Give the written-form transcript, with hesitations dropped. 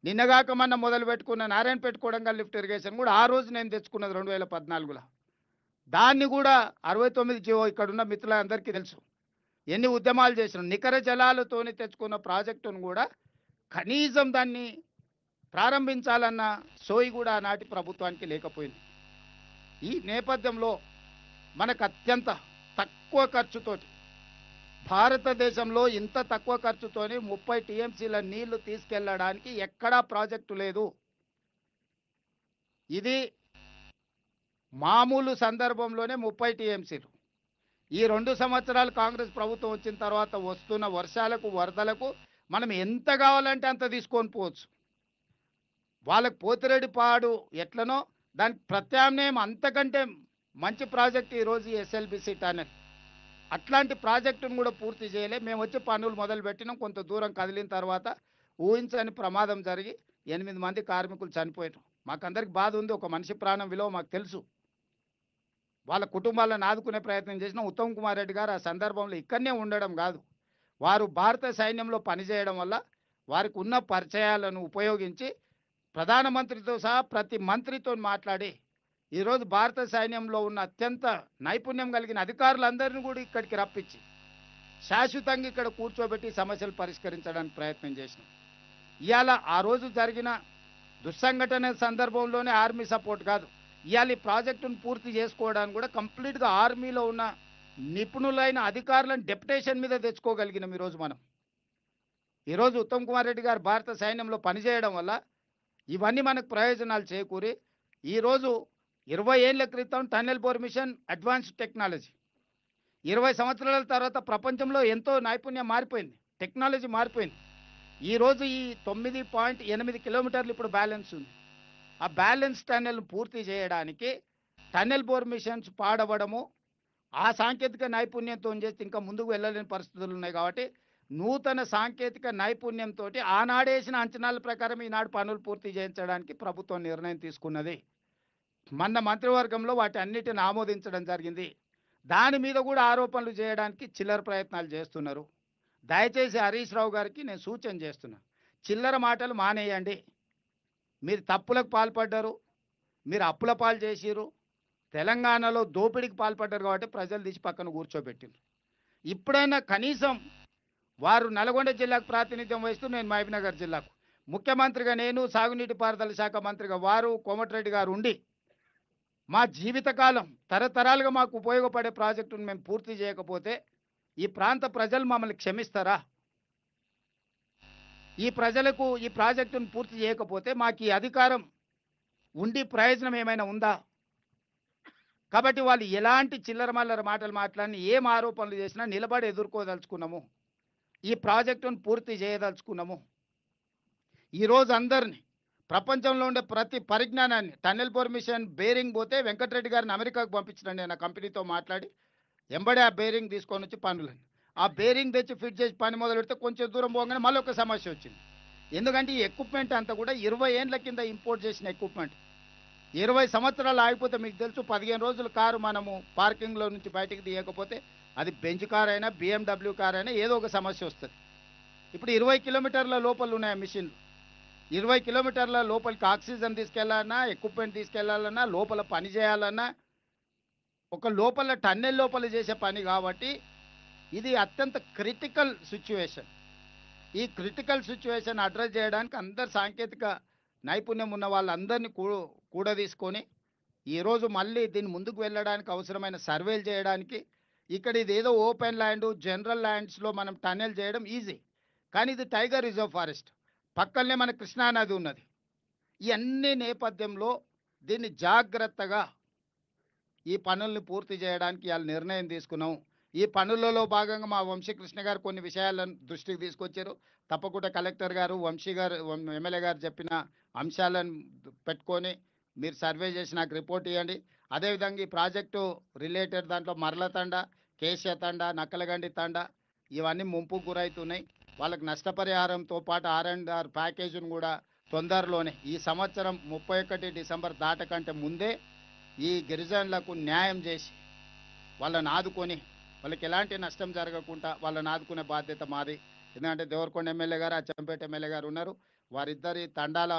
నిన్నగాక మొన్న మొదలు పెట్టుకున్న నారాయణపేట కొడంగల్ లిఫ్ట్ ఇరిగేషన్ కూడా ఆ రోజు నేను తెచ్చుకున్నది 2014లో. దాన్ని కూడా 69 జీవో ఇక్కడున్న మిత్రులందరికీ తెలుసు. ఎన్ని ఉద్యమాలు చేసినాం. నికర జలాలతోని తెచ్చుకున్న ప్రాజెక్టును కూడా కనీసం దాన్ని ప్రారంభించాలన్న సోయి కూడా ఆనాటి ప్రభుత్వానికి లేకపోయింది. ఈ నేపథ్యంలో మనకు అత్యంత తక్కువ ఖర్చుతోటి భారతదేశంలో ఇంత తక్కువ ఖర్చుతోని 30 టీఎంసీల నీళ్లు తీసుకెళ్లడానికి ఎక్కడా ప్రాజెక్టు లేదు. ఇది మామూలు సందర్భంలోనే 30 టీఎంసీలు. ఈ 2 సంవత్సరాలు కాంగ్రెస్ ప్రభుత్వం వచ్చిన తర్వాత వస్తున్న వర్షాలకు వరదలకు మనం ఎంత కావాలంటే అంత తీసుకొని పోవచ్చు. వాళ్ళకి పోతిరెడ్డిపాడు ఎట్లనో దానికి ప్రత్యామ్నాయం అంతకంటే మంచి ప్రాజెక్ట్ ఈరోజు ఎస్ఎల్బిసి టనెల్. అట్లాంటి ప్రాజెక్టును కూడా పూర్తి చేయలే. మేము వచ్చి పనులు మొదలు పెట్టినాం. కొంత దూరం కదిలిన తర్వాత ఊహించని ప్రమాదం జరిగి 8 మంది కార్మికులు చనిపోయారు. మాకందరికి బాధ ఉంది. ఒక మనిషి ప్రాణం విలువ మాకు తెలుసు. వాళ్ళ కుటుంబాలను ఆదుకునే ప్రయత్నం చేసిన ఉత్తమ్ కుమార్ రెడ్డి గారు ఆ సందర్భంలో ఇక్కడనే ఉండడం కాదు, వారు భారత సైన్యంలో పనిచేయడం వల్ల వారికి ఉన్న పరిచయాలను ఉపయోగించి ప్రధానమంత్రితో సహా ప్రతి మంత్రితో మాట్లాడి ఈరోజు భారత సైన్యంలో ఉన్న అత్యంత నైపుణ్యం కలిగిన అధికారులందరినీ కూడా ఇక్కడికి రప్పించి శాశ్వతంగా ఇక్కడ కూర్చోబెట్టి సమస్యలు పరిష్కరించడానికి ప్రయత్నం చేసినాం. ఇవాళ ఆ రోజు జరిగిన దుస్సంఘటన సందర్భంలోనే ఆర్మీ సపోర్ట్ కాదు, ఇవాళ ఈ ప్రాజెక్టును పూర్తి చేసుకోవడానికి కూడా కంప్లీట్గా ఆర్మీలో ఉన్న నిపుణులైన అధికారులను డెప్యుటేషన్ మీద తెచ్చుకోగలిగినాం. ఈరోజు ఉత్తమ్ కుమార్ రెడ్డి గారు భారత సైన్యంలో పనిచేయడం వల్ల ఇవన్నీ మనకు ప్రయోజనాలు చేకూరి ఈరోజు 20 ఏళ్ల క్రితం tunnel bore machine advanced technology, 20 సంవత్సరాల తర్వాత ప్రపంచంలో ఎంతో నైపుణ్యం మారిపోయింది, టెక్నాలజీ మారిపోయింది. ఈరోజు ఈ 9.8 కిలోమీటర్లు ఇప్పుడు బ్యాలెన్స్ ఉంది. ఆ బ్యాలెన్స్ టన్నెల్ పూర్తి చేయడానికి టన్నెల్ బోర్ మిషన్స్ పాడవడము, ఆ సాంకేతిక నైపుణ్యంతో చేస్తే ఇంకా ముందుకు వెళ్ళలేని పరిస్థితులు ఉన్నాయి. కాబట్టి నూతన సాంకేతిక నైపుణ్యంతో ఆనాడేసిన అంచనాల ప్రకారం ఈనాడు పనులు పూర్తి చేయించడానికి ప్రభుత్వం నిర్ణయం తీసుకున్నది. మన మంత్రివర్గంలో వాటి అన్నిటిని ఆమోదించడం జరిగింది. దాని మీద కూడా ఆరోపణలు చేయడానికి చిల్లర ప్రయత్నాలు చేస్తున్నారు. దయచేసి హరీష్ రావు గారికి నేను సూచన చేస్తున్నా, చిల్లర మాటలు మానేయండి. మీరు తప్పులకు పాల్పడ్డారు, మీరు అప్పుల పాలు చేసిరు, తెలంగాణలో దోపిడీకి పాల్పడ్డారు. కాబట్టి ప్రజలు తీసి పక్కన కూర్చోబెట్టిండ్రు. ఇప్పుడైనా కనీసం వారు నల్గొండ జిల్లాకు ప్రాతినిధ్యం వహిస్తూ నేను మహబూబ్నగర్ జిల్లాకు ముఖ్యమంత్రిగా నేను, సాగునీటి పారుదల శాఖ మంత్రిగా వారు, కోమటిరెడ్డి గారు ఉండి మా జీవితకాలం తరతరాలుగా మాకు ఉపయోగపడే ప్రాజెక్టును మేము పూర్తి చేయకపోతే ఈ ప్రాంత ప్రజలు మమ్మల్ని క్షమిస్తారా? ఈ ప్రజలకు ఈ ప్రాజెక్టును పూర్తి చేయకపోతే మాకు ఈ అధికారం ఉండి ప్రయోజనం ఏమైనా ఉందా? కాబట్టి వాళ్ళు ఎలాంటి చిల్లరమల్లర మాటలు మాట్లాడిన, ఏం ఆరోపణలు చేసినా నిలబడి ఎదుర్కోదలుచుకున్నాము. ఈ ప్రాజెక్టును పూర్తి చేయదలుచుకున్నాము. ఈరోజు అందరినీ ప్రపంచంలో ఉండే ప్రతి పరిజ్ఞానాన్ని టన్నెల్ బోర్ మిషన్ బేరింగ్ పోతే వెంకటరెడ్డి గారిని అమెరికాకు పంపించండి. నేను ఆ కంపెనీతో మాట్లాడి ఎంబడే ఆ బేరింగ్ తీసుకొని వచ్చి పనులని ఆ బేరింగ్ తెచ్చి ఫిట్ చేసి పని మొదలు పెడితే కొంచెం దూరం పోగానే మళ్ళీ ఒక సమస్య వచ్చింది. ఎందుకంటే ఈ ఎక్విప్మెంట్ అంతా కూడా 20 ఏళ్ల కింద ఇంపోర్ట్ చేసిన ఎక్విప్మెంట్. 20 సంవత్సరాలు ఆగిపోతే మీకు తెలుసు 15 రోజుల కారు మనము పార్కింగ్లో నుంచి బయటికి తీయకపోతే అది బెంచ్ కార్ అయినా BMW కార్ అయినా ఏదో ఒక సమస్య వస్తుంది. ఇప్పుడు 20 కిలోమీటర్ల లోపల ఉన్నాయి మిషన్లు. 20 కిలోమీటర్ల లోపలికి ఆక్సిజన్ తీసుకెళ్లాలన్నా, ఎక్విప్మెంట్ తీసుకెళ్లాలన్నా, లోపల పని చేయాలన్నా ఒక లోపల టన్నెల్ లోపల చేసే పని. కాబట్టి ఇది అత్యంత క్రిటికల్ సిచ్యువేషన్. ఈ క్రిటికల్ సిచ్యువేషన్ అడ్రస్ చేయడానికి అందరు సాంకేతిక నైపుణ్యం ఉన్న వాళ్ళందరినీ కూడా తీసుకొని ఈరోజు మళ్ళీ దీన్ని ముందుకు వెళ్ళడానికి అవసరమైన సర్వేలు చేయడానికి, ఇక్కడ ఇది ఏదో ఓపెన్ ల్యాండ్ జనరల్ ల్యాండ్స్లో మనం టన్నెల్ చేయడం ఈజీ, కానీ ఇది టైగర్ రిజర్వ్ ఫారెస్ట్, పక్కనే మన కృష్ణానది ఉన్నది. ఈ అన్ని నేపథ్యంలో దీన్ని జాగ్రత్తగా ఈ పనుల్ని పూర్తి చేయడానికి ఇవాళ నిర్ణయం తీసుకున్నాం. ఈ పనులలో భాగంగా మా వంశీకృష్ణ గారు కొన్ని విషయాలను దృష్టికి తీసుకొచ్చారు. తప్పకుండా కలెక్టర్ గారు, వంశీ గారు, ఎమ్మెల్యే గారు చెప్పిన అంశాలను పెట్టుకొని మీరు సర్వే చేసి నాకు రిపోర్ట్ ఇవ్వండి. అదేవిధంగా ఈ ప్రాజెక్టు రిలేటెడ్ దాంట్లో మరల తండ, కేశ తండ, నక్కలగండి తండ ఇవన్నీ ముంపుకు గురవుతున్నాయి. వాళ్ళకి నష్టపరిహారంతో పాటు R&R ప్యాకేజీని కూడా తొందరలోనే ఈ సంవత్సరం 31 డిసెంబర్ దాటకంటే ముందే ఈ గిరిజనులకు న్యాయం చేసి వాళ్ళని ఆదుకొని వాళ్ళకి ఎలాంటి నష్టం జరగకుండా వాళ్ళని ఆదుకునే బాధ్యత మాది. ఎందుకంటే దేవరకొండ ఎమ్మెల్యే గారు, అచ్చంపేట ఎమ్మెల్యే గారు ఉన్నారు. వారిద్దరి తండాల